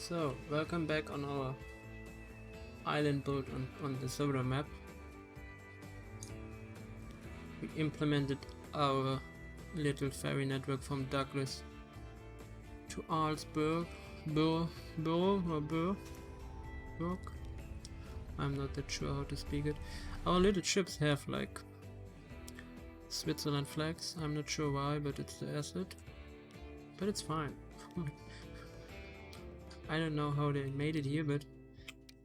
So, welcome back on our island build on the Sodor map. We implemented our little ferry network from Douglas to Arlsburg, Burr, Burg. I'm not that sure how to speak it. Our little ships have like Switzerland flags. I'm not sure why, but it's the asset. But it's fine. I don't know how they made it here, but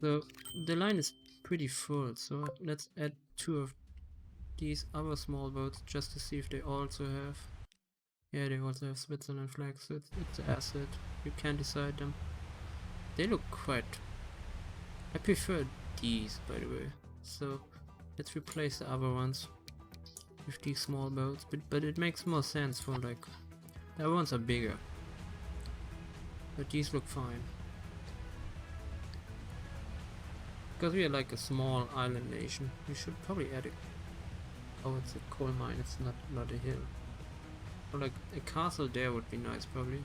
the line is pretty full, so let's add 2 of these other small boats just to see if they also have. Yeah, they also have Switzerland flags, so it's an asset. You can decide them. They look quite... I prefer these, by the way. So let's replace the other ones with these small boats, but it makes more sense for like... The other ones are bigger. But these look fine. Because we are like a small island nation, we should probably add a... Oh, it's a coal mine, it's not a hill. Or like a castle there would be nice, probably.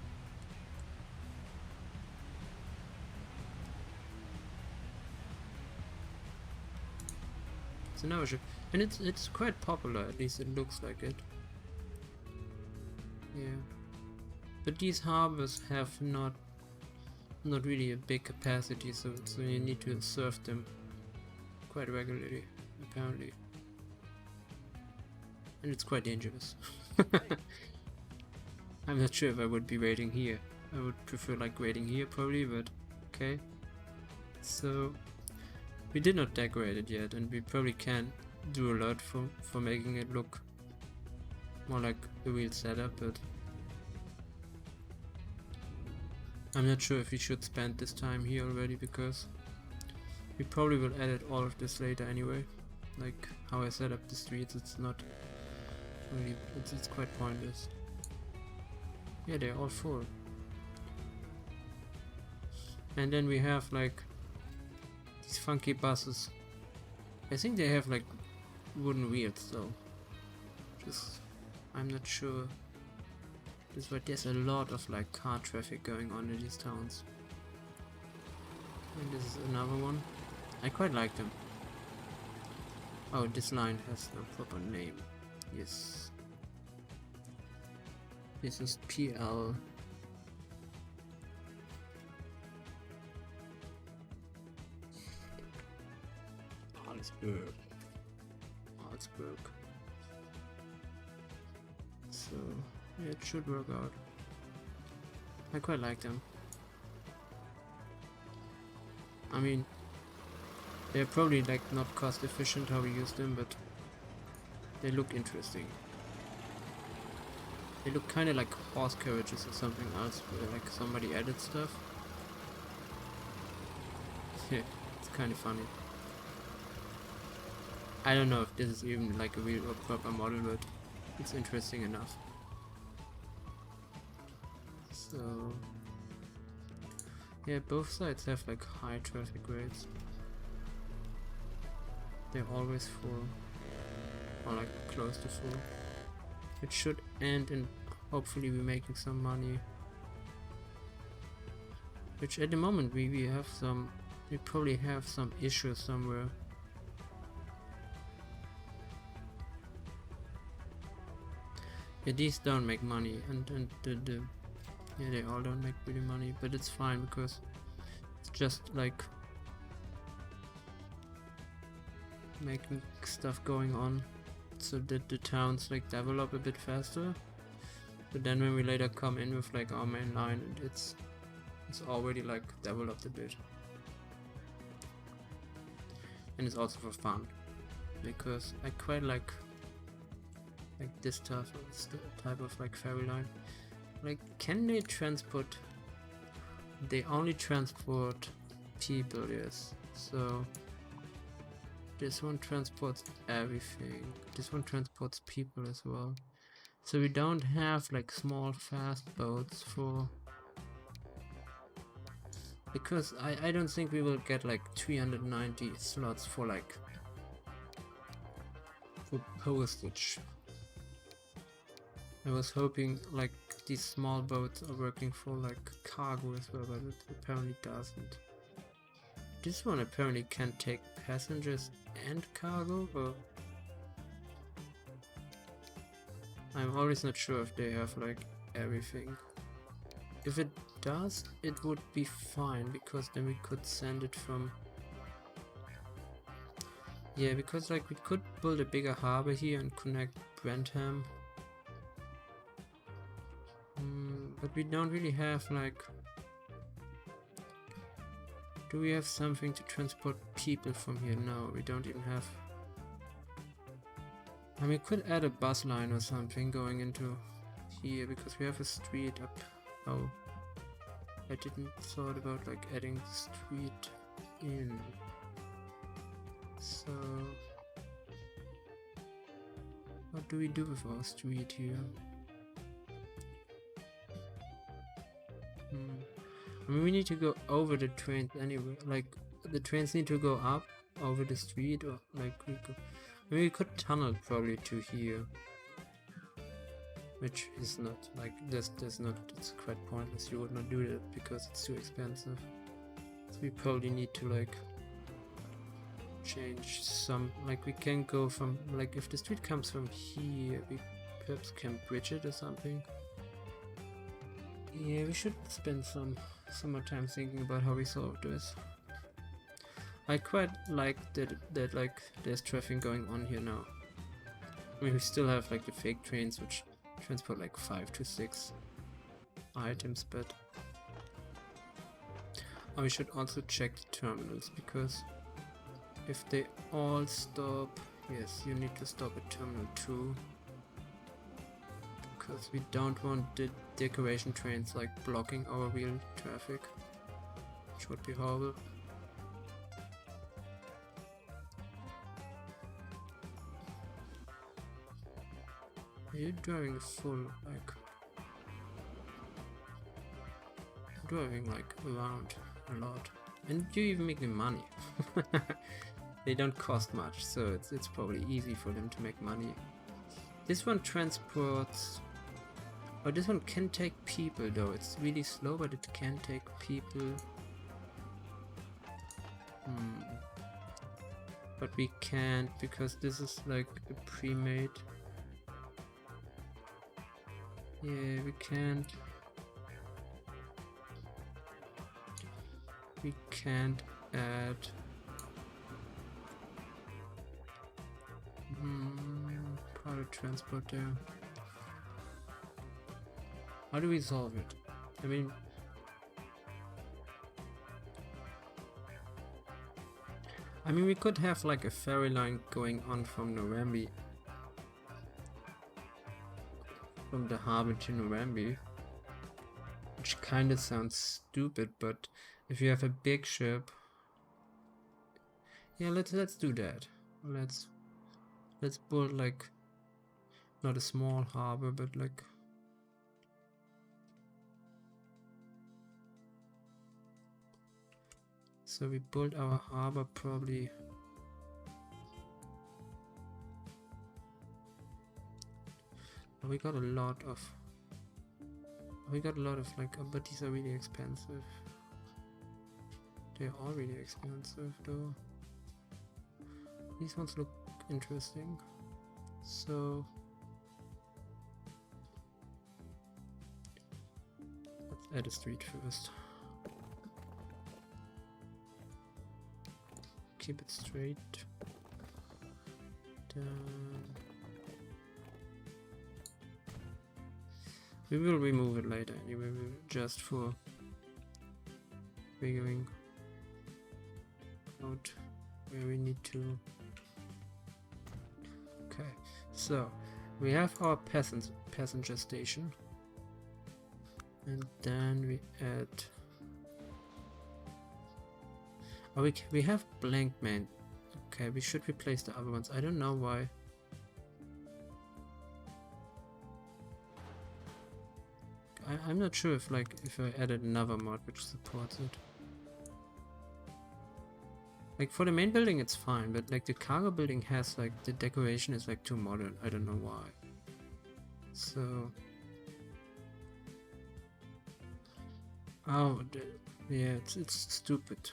It's another ship, and it's quite popular. At least it looks like it. Yeah, but these harbors have not really a big capacity, so you need to serve them quite regularly, apparently. And it's quite dangerous. I'm not sure if I would be waiting here. I would prefer like waiting here probably, but okay. So we did not decorate it yet, and we probably can do a lot for making it look more like a real setup, but I'm not sure if we should spend this time here already, because we probably will edit all of this later anyway. Like how I set up the streets, it's not really, it's quite pointless. Yeah, they're all full. And then we have like these funky buses. I think they have like wooden wheels though. Just, I'm not sure. But there's a lot of like car traffic going on in these towns. And this is another one. I quite like them. Oh, this line has no proper name. Yes. This is PL. Arlsburg. So yeah, it should work out. I quite like them. I mean, they're probably like not cost efficient how we use them, but they look interesting. They look kind of like horse carriages or something else, where like somebody added stuff. Yeah, it's kind of funny. I don't know if this is even like a real or proper model, but it's interesting enough. So yeah, both sides have like high traffic rates. They're always full, or like close to full. It should end and hopefully we're making some money. Which at the moment we probably have some issues somewhere. Yeah, these don't make money, and yeah, they all don't make really money, but it's fine because it's just like making stuff going on so that the towns like develop a bit faster. But then when we later come in with like our main line, it's already like developed a bit. And it's also for fun, because I quite like this type of like ferry line. Like, can they transport? They only transport people, yes. So this one transports everything. This one transports people as well. So we don't have like small fast boats for... Because I don't think we will get like 390 slots for like... for postage. I was hoping like these small boats are working for like cargo as well, but it apparently doesn't. This one apparently can take passengers and cargo, but I'm always not sure if they have like everything. If it does, it would be fine, because then we could send it from... Yeah, because like we could build a bigger harbor here and connect Brentham. But we don't really have like... Do we have something to transport people from here? No, we don't even have... I mean, we could add a bus line or something going into here, because we have a street up... Oh, I didn't thought about like adding the street in. So... What do we do with our street here? I mean, we need to go over the trains anyway. Like, the trains need to go up over the street, or like we go... I mean, we could tunnel probably to here, which is not like there's not. It's quite pointless. You would not do that because it's too expensive. So we probably need to like change some. Like, we can go from, like, if the street comes from here, we perhaps can bridge it or something. Yeah, we should spend some more time thinking about how we solve this. I quite like that like there's traffic going on here now. I mean, we still have like the fake trains which transport like 5 to 6 items, but we should also check the terminals, because if they all stop... Yes, you need to stop at terminal 2. Because we don't want the decoration trains like blocking our real traffic, which would be horrible. You're driving full, like... Driving like around a lot. And you're even making money. They don't cost much, so it's probably easy for them to make money. This one transports... Oh, this one can take people though. It's really slow, but it can take people. But we can't, because this is like a pre-made. Yeah, we can't. We can't add... Private transport there. How do we solve it? I mean... we could have like a ferry line going on from Norambi. From the harbor to Norambi. Which kinda sounds stupid, but if you have a big ship... Yeah, let's do that. Let's build like... Not a small harbor, but like... So we build our harbor probably... We got a lot of... like... but these are really expensive. They're all really expensive though. These ones look interesting. So... let's add a street first. Keep it straight. Down. We will remove it later anyway, just for figuring out where we need to. Okay, so we have our passenger station, and then we add... Oh, we have blank man. Okay, we should replace the other ones. I don't know why. I'm not sure if I added another mod which supports it. Like for the main building it's fine, but like the cargo building has like the decoration is like too modern. I don't know why. So oh yeah, it's stupid.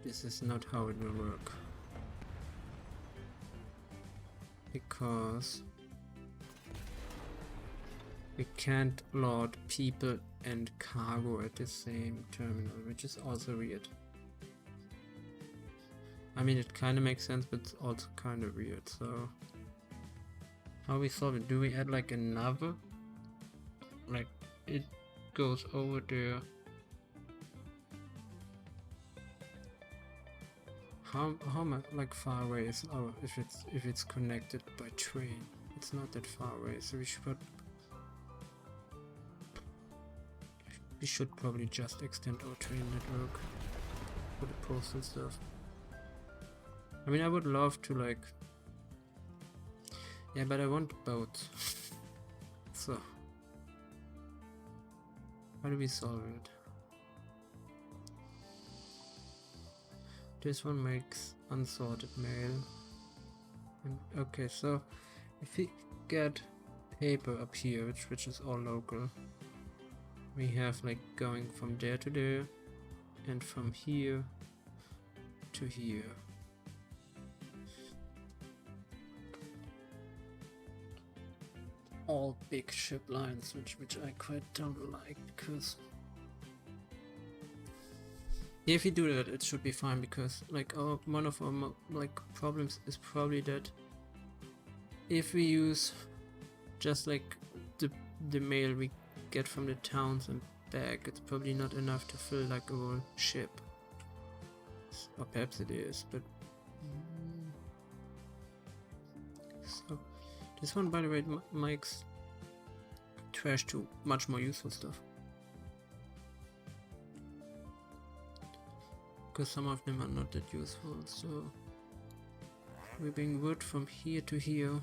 This is not how it will work, because we can't load people and cargo at the same terminal, which is also weird. I mean, it kind of makes sense, but it's also kind of weird. So how we solve it? Do we add like another, like it goes over there? How much like far away is if it's connected by train? It's not that far away, so we should probably just extend our train network for the postal stuff. I mean, I would love to like, yeah, but I want boats. So how do we solve it? This one makes unsorted mail. And okay, so if we get paper up here, which is all local, we have like going from there to there and from here to here. All big ship lines, which I quite don't like, because if we do that, it should be fine, because like one of our like problems is probably that if we use just like the mail we get from the towns and back, it's probably not enough to fill like a whole ship. Or perhaps it is, but so this one, by the way, makes trash to much more useful stuff, because some of them are not that useful. So we bring wood from here to here.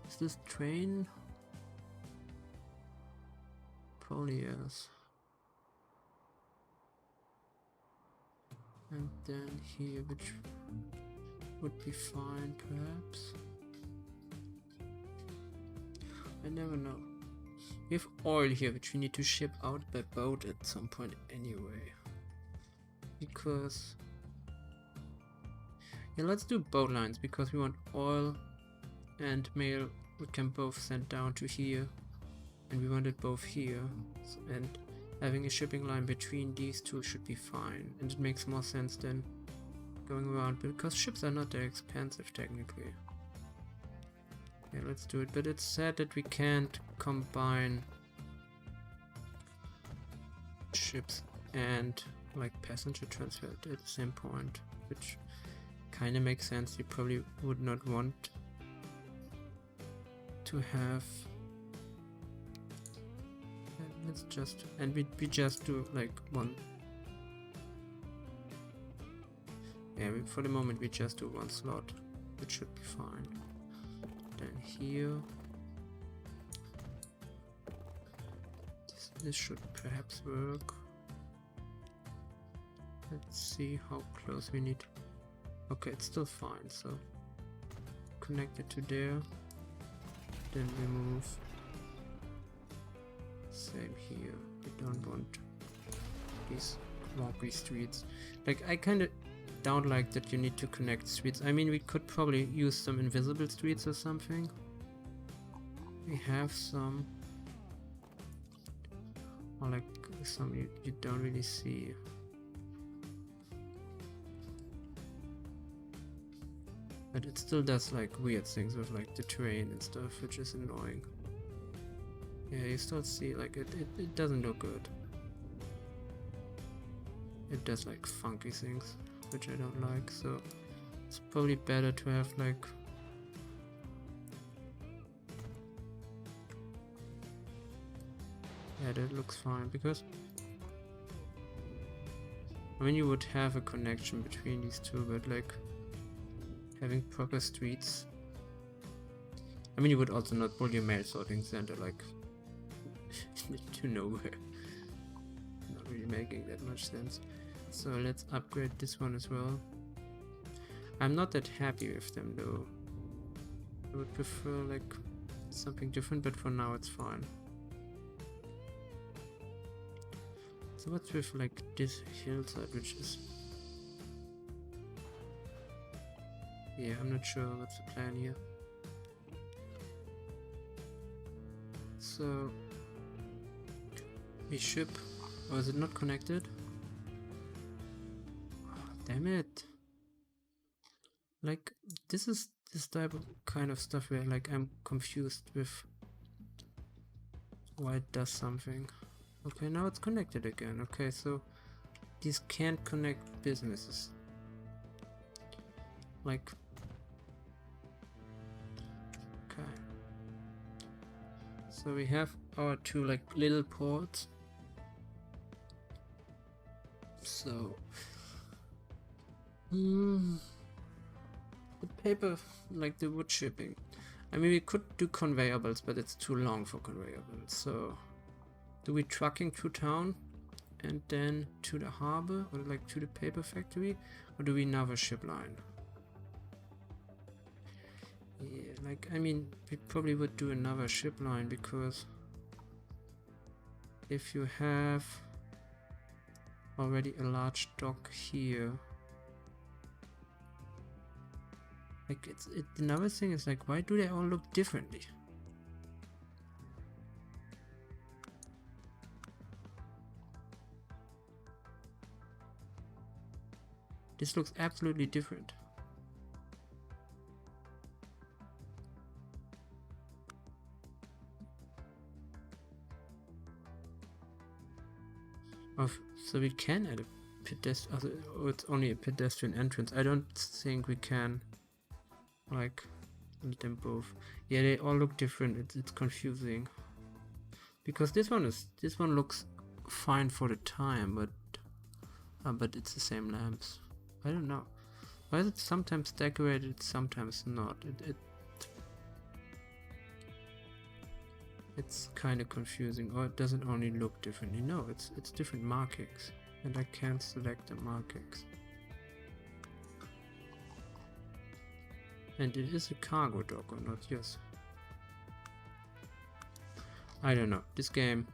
Is this train? Probably yes. And then here, which would be fine, perhaps. I never know. We have oil here, which we need to ship out by boat at some point anyway. Because yeah, let's do boat lines, because we want oil and mail we can both send down to here, and we want it both here, and having a shipping line between these two should be fine, and it makes more sense than going around, because ships are not that expensive technically. Yeah, let's do it, but it's sad that we can't combine ships and like passenger transfer at the same point, which kind of makes sense. You probably would not want to have. Let's just, and we just do like one. Yeah, for the moment we just do one slot, which should be fine. Then here, this should perhaps work. Let's see how close we need. Okay, it's still fine, so connect it to there, then we move. Same here, we don't want these wobbly streets. Like, I kinda don't like that you need to connect streets. I mean, we could probably use some invisible streets or something. We have some, or like some you don't really see. But it still does like weird things with like the terrain and stuff, which is annoying. Yeah, you still see like it doesn't look good. It does like funky things, which I don't like, so it's probably better to have like yeah, that looks fine, because I mean you would have a connection between these two, but like having proper streets, I mean you would also not pull your mail sorting center like to nowhere. Not really making that much sense. So let's upgrade this one as well. I'm not that happy with them though. I would prefer like something different, but for now it's fine. So what's with like this hillside, which is... Yeah, I'm not sure what's the plan here. So we ship, or is it not connected? Oh, damn it. Like, this is this type of kind of stuff where like I'm confused with why it does something. Okay, now it's connected again. Okay, so these can't connect businesses. Like, okay. So we have our two like little ports. So the paper, like the wood shipping. I mean, we could do conveyor belts, but it's too long for conveyor belts. So do we trucking to town and then to the harbor, or like to the paper factory, or do we another ship line? Yeah, like, I mean, we probably would do another ship line, because if you have already a large dock here, like another thing is like, why do they all look differently? This looks absolutely different. So we can add a pedestrian, oh, it's only a pedestrian entrance. I don't think we can like let them both. Yeah, they all look different. It's confusing, because this one looks fine for the time, but it's the same lamps. I don't know why is it sometimes decorated, sometimes not. It's kind of confusing, or it doesn't only look differently. No, it's different markings, and I can't select the markings. And it is a cargo dock or not? Yes. I don't know. This game.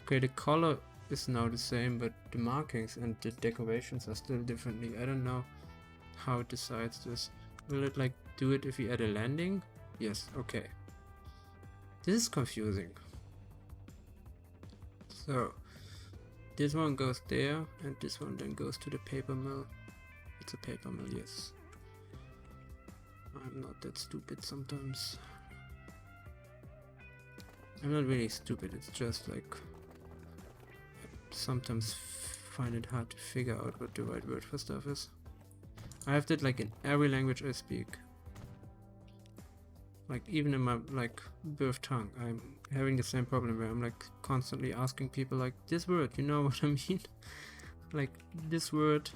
Okay, the color is now the same, but the markings and the decorations are still differently. I don't know how it decides this. Will it like do it if we add a landing? Yes, okay. This is confusing. So this one goes there, and this one then goes to the paper mill. It's a paper mill, yes. I'm not that stupid sometimes. I'm not really stupid, it's just like I sometimes find it hard to figure out what the right word for stuff is. I have that like in every language I speak. Like even in my like birth tongue, I'm having the same problem where I'm like constantly asking people like, this word, you know what I mean? Like this word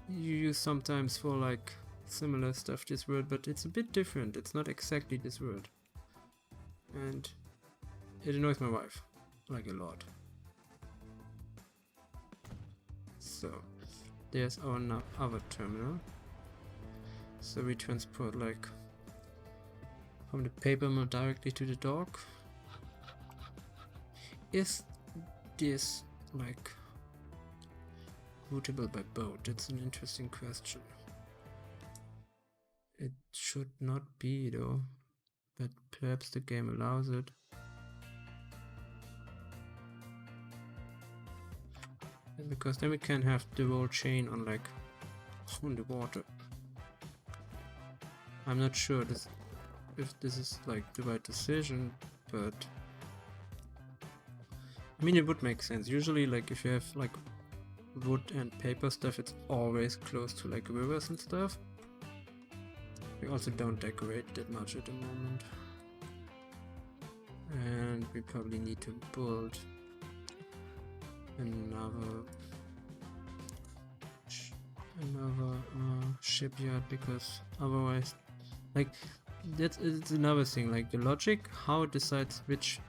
you use sometimes for like similar stuff, this word, but it's a bit different. It's not exactly this word. And it annoys my wife like a lot. So there's our other terminal. So we transport like from the paper mill directly to the dock. Is this like routable by boat? That's an interesting question. It should not be though, but perhaps the game allows it. And because then we can have the whole chain on like on the water. I'm not sure if this is like the right decision, but I mean it would make sense. Usually like if you have like wood and paper stuff, it's always close to like rivers and stuff. We also don't decorate that much at the moment, and we probably need to build another shipyard, because otherwise like it's another thing, like the logic, how it decides which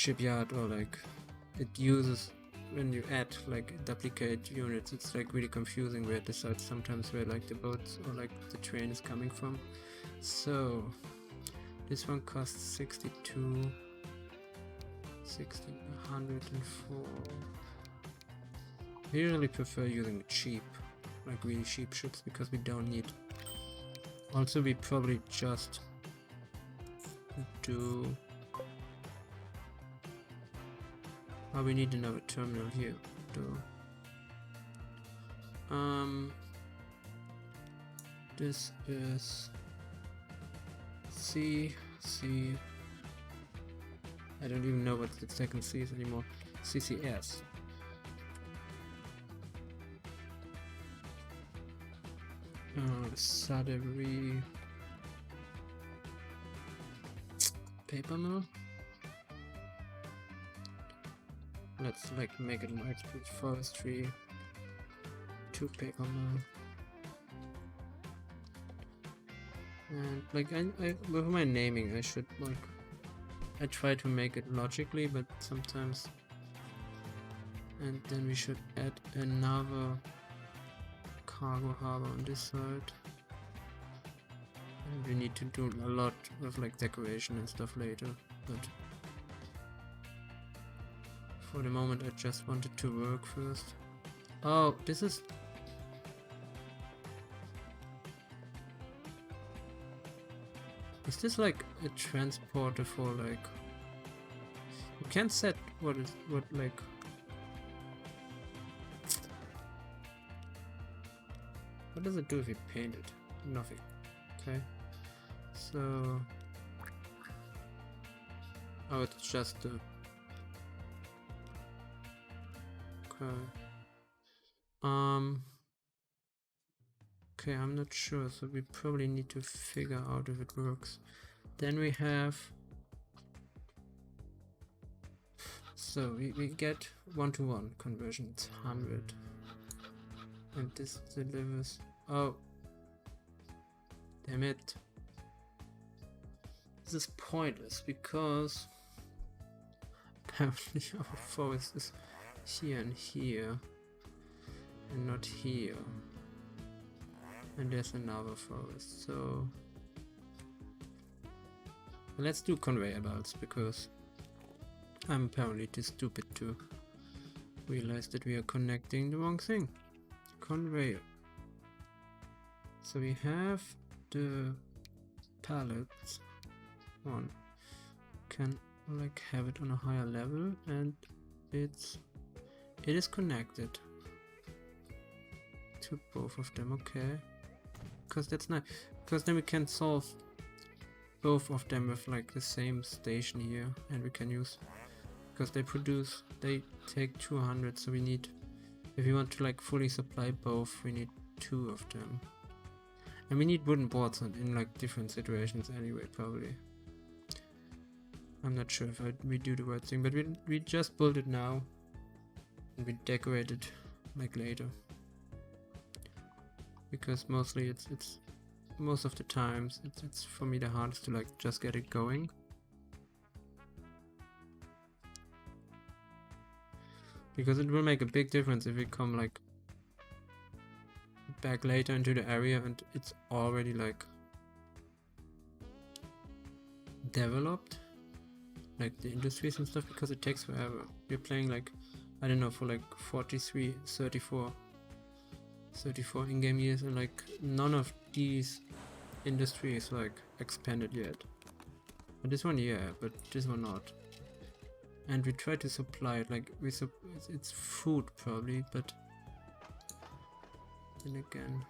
shipyard, or like it uses when you add like duplicate units, it's like really confusing where it decides sometimes where like the boats or like the train is coming from. So this one costs 62, 104. I usually prefer using cheap, like really cheap ships, because we don't need. Also, we probably just do. Oh, we need another terminal here, though. This is C. I don't even know what the second C is anymore. CCS. Sodor paper mill. Let's like make it more expert forestry. 2 paper mill. And like I with my naming I should like I try to make it logically, but sometimes. And then we should add another cargo harbor on this side. And we need to do a lot of like decoration and stuff later, but for the moment I just wanted to work first. Oh, this is... Is this like a transporter for like... You can't set what like... What does it do if you paint it? Nothing. Okay. So... Oh, it's just the... Okay. Okay, I'm not sure, so we probably need to figure out if it works. Then we have... So we get 1-to-1 conversion, it's 100. And this delivers... Oh! Damn it. This is pointless because apparently our forest is here and here and not here. And there's another forest, so let's do conveyor belts because I'm apparently too stupid to realize that we are connecting the wrong thing. Conveyor. So we have the pallets. One can like have it on a higher level, and it is connected to both of them. Okay, because that's nice, because then we can solve both of them with like the same station here, and we can use, because they take 200, so we need, if we want to like fully supply both, we need 2 of them. And we need wooden boards in like different situations anyway, probably. I'm not sure if we do the right thing, but we just built it now and we decorate it like later, because mostly it's most of the times it's for me the hardest to like just get it going. Because it will make a big difference if we come like back later into the area and it's already like developed, like the industries and stuff, because it takes forever. We're playing like, I don't know, for like 34 in-game years, and like none of these industries like expanded yet. But this one, yeah, but this one not. And we try to supply it, like it's food probably, but then again,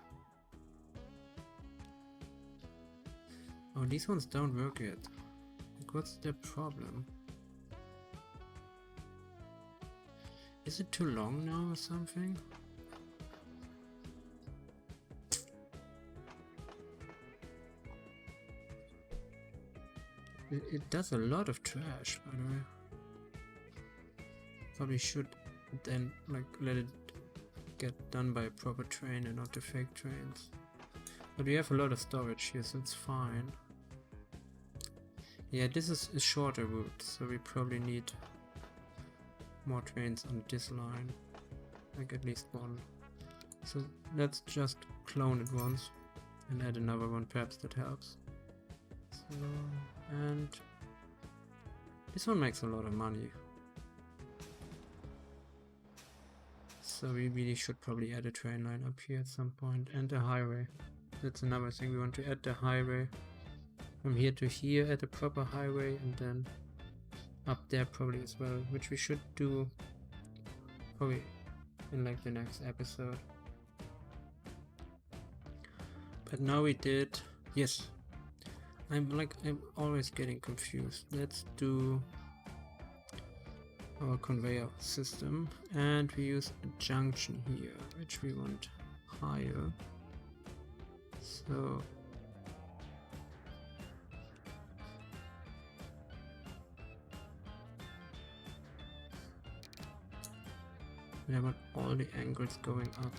oh, these ones don't work yet. Like, what's the problem? Is it too long now or something? It does a lot of trash, by the way. Probably should then like let it get done by a proper train and not the fake trains. But we have a lot of storage here, so it's fine. Yeah, this is a shorter route, so we probably need more trains on this line. Like at least one. So let's just clone it once and add another one, perhaps that helps. So, and this one makes a lot of money. So we really should probably add a train line up here at some point, and a highway. That's another thing, we want to add the highway from here to here at a proper highway, and then up there probably as well, which we should do probably in like the next episode. But now we did, yes, I'm always getting confused. Let's do our conveyor system, and we use a junction here, which we want higher. So and I want all the angles going up.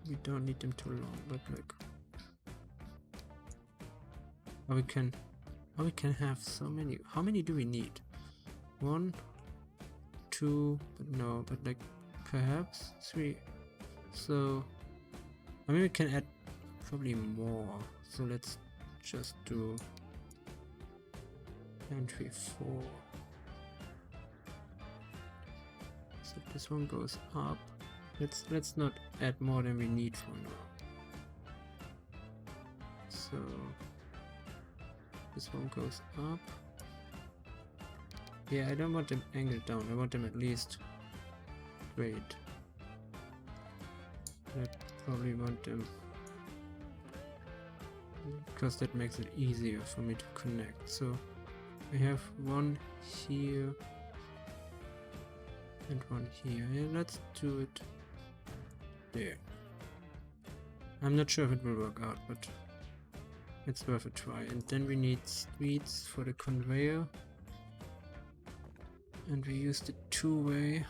We don't need them too long, but like we can have so many. How many do we need? 1, 2, but no, but like perhaps 3. So I mean we can add probably more. So let's just do entry 4. So this one goes up. Let's not add more than we need for now. So this one goes up. Yeah, I don't want them angled down, I want them at least straight. I probably want them because that makes it easier for me to connect. So we have one here and one here. Yeah, let's do it there. I'm not sure if it will work out, but it's worth a try. And then we need streets for the conveyor. And we use the two-way.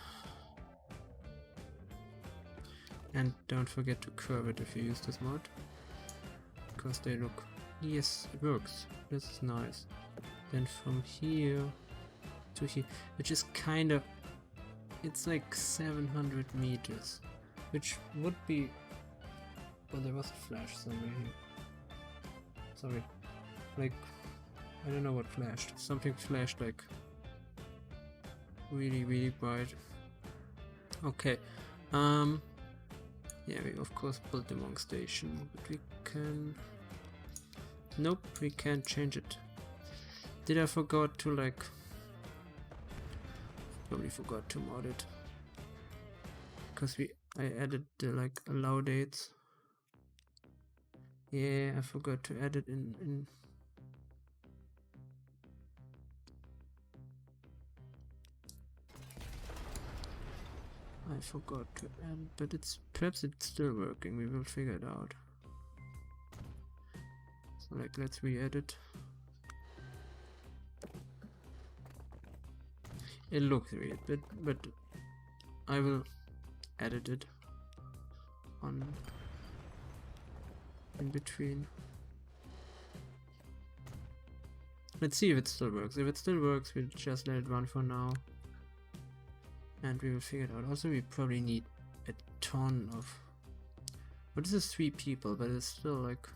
And don't forget to curve it if you use this mod, because they look, yes, it works. This is nice. Then from here to here, which is kind of, it's like 700 meters, which would be, well, there was a flash somewhere here. Sorry, like, I don't know what flashed. Something flashed like really, really bright. Okay, yeah, we of course built the wrong station, but we can, nope, we can't change it. Did I forgot to like, probably forgot to mod it, because I added the like allow dates. Yeah, I forgot to add it in I forgot to add, but perhaps it's still working. We will figure it out. So like, let's re-edit. It looks weird, but I will edit it on in between. Let's see if it still works. If it still works, we'll just let it run for now. And we will figure it out. Also, we probably need a ton of... But this is 3 people, but it's still like...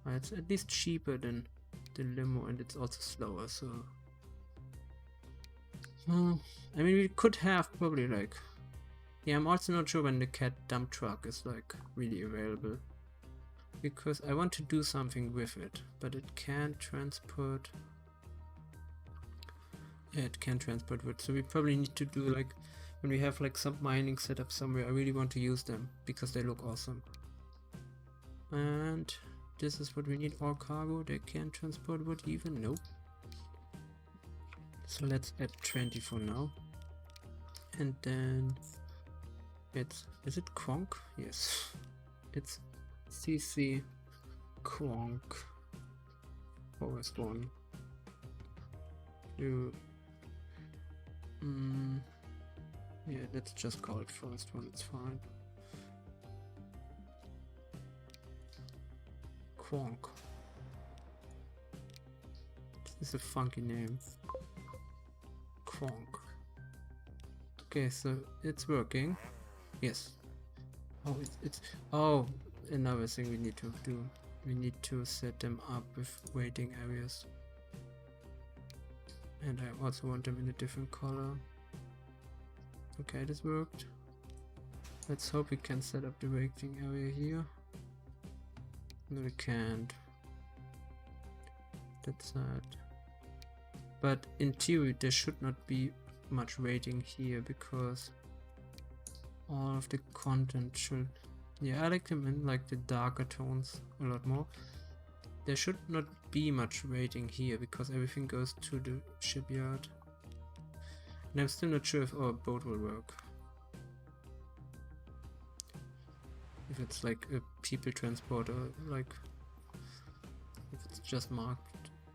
it's at least cheaper than the limo, and it's also slower, so... I mean, we could have probably like... Yeah, I'm also not sure when the cat dump truck is like really available. Because I want to do something with it, but it can't transport... Yeah, it can transport wood, so we probably need to do like, when we have like some mining set up somewhere, I really want to use them, because they look awesome. And this is what we need, all cargo. They can't transport wood even, nope. So let's add 20 for now. And then is it Quonk? Yes. It's CC Quonk. Forest 1. Yeah, let's just call it Forest 1, it's fine. Quonk. It's a funky name. Kronk. Okay, so it's working. Yes. Oh, oh, another thing we need to do. We need to set them up with waiting areas. And I also want them in a different color. Okay, this worked. Let's hope we can set up the waiting area here. No, we can't. That's sad. But in theory, there should not be much waiting here because all of the content should. Yeah, I like them in like the darker tones a lot more. There should not be much waiting here because everything goes to the shipyard. And I'm still not sure if our boat will work. If it's like a people transporter, like if it's just marked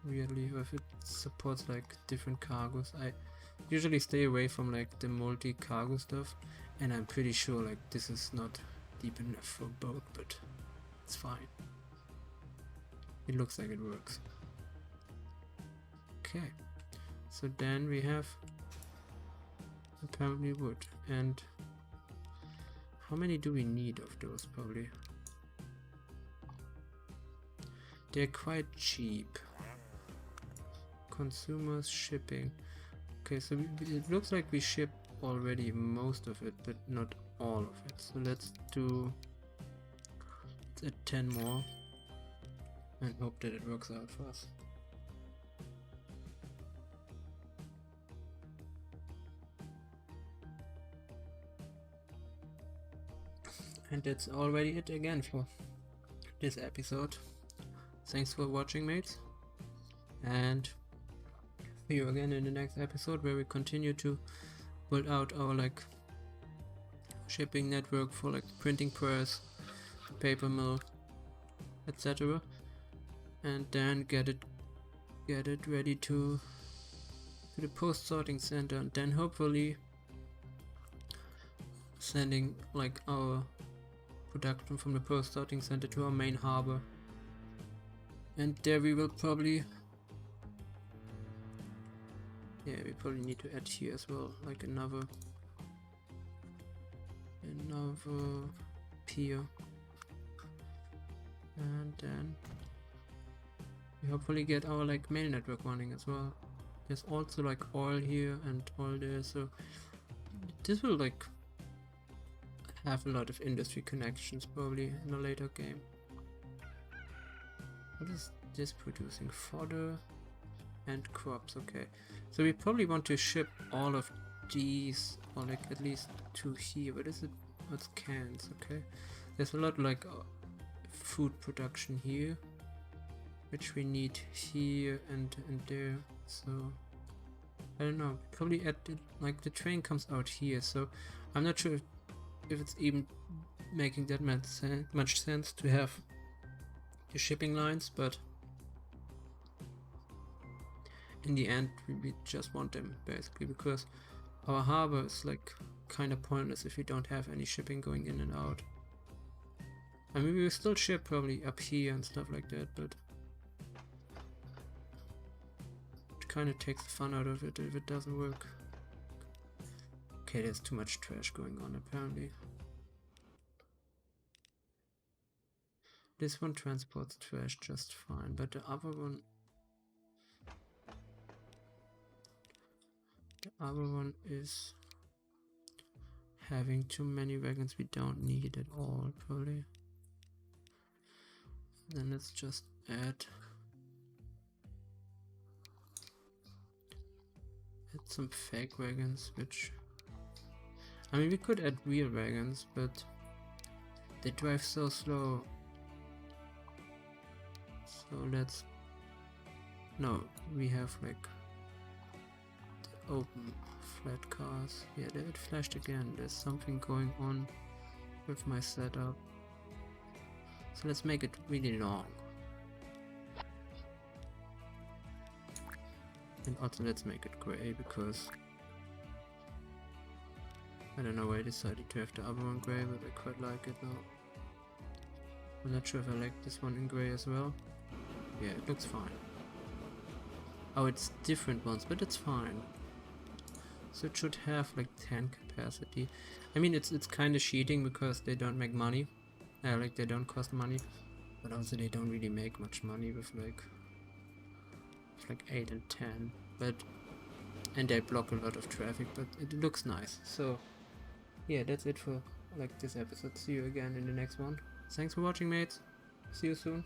weirdly, or if it supports like different cargos. I usually stay away from like the multi-cargo stuff, and I'm pretty sure like this is not deep enough for a boat, but it's fine. It looks like it works. Okay, so then we have apparently wood, and how many do we need of those? Probably they're quite cheap. Consumers, shipping. Okay, so it looks like we ship already most of it, but not all of it. So let's add 10 more and hope that it works out for us. And that's already it again for this episode. Thanks for watching, mates, and see you again in the next episode where we continue to build out our like shipping network for like printing press, paper mill, etc. And then get it ready to the post sorting center, and then hopefully sending like our production from the post sorting center to our main harbor. And there we will probably, yeah, we probably need to add here as well, like another pier. And then we hopefully get our like mail network running as well. There's also like oil here and oil there, so this will like have a lot of industry connections probably in a later game. What is this producing? Fodder and crops. Okay, so we probably want to ship all of these, or like at least 2 here. But is it what's cans? Okay, there's a lot like food production here, which we need here and there. So I don't know, probably at the, like the train comes out here, so I'm not sure if it's even making that much sense to have the shipping lines, but in the end we just want them basically, because our harbor is like kind of pointless if we don't have any shipping going in and out. I mean, we will still ship probably up here and stuff like that, but it kind of takes the fun out of it if it doesn't work. Okay, there's too much trash going on apparently. This one transports trash just fine, but the other one is having too many wagons we don't need at all, probably. Then let's just add some fake wagons, which, I mean, we could add real wagons, but they drive so slow. So let's, no, we have like the open flat cars. Yeah, it flashed again. There's something going on with my setup. So let's make it really long. And also let's make it gray, because I don't know why I decided to have the other one gray, but I quite like it now. I'm not sure if I like this one in gray as well. Yeah, it looks fine. Oh, it's different ones, but it's fine. So it should have like 10 capacity. I mean, it's kind of cheating because they don't make money. Like they don't cost money, but also they don't really make much money with like 8 and 10. And they block a lot of traffic, but it looks nice. So yeah, that's it for like this episode. See you again in the next one. Thanks for watching, mates. See you soon.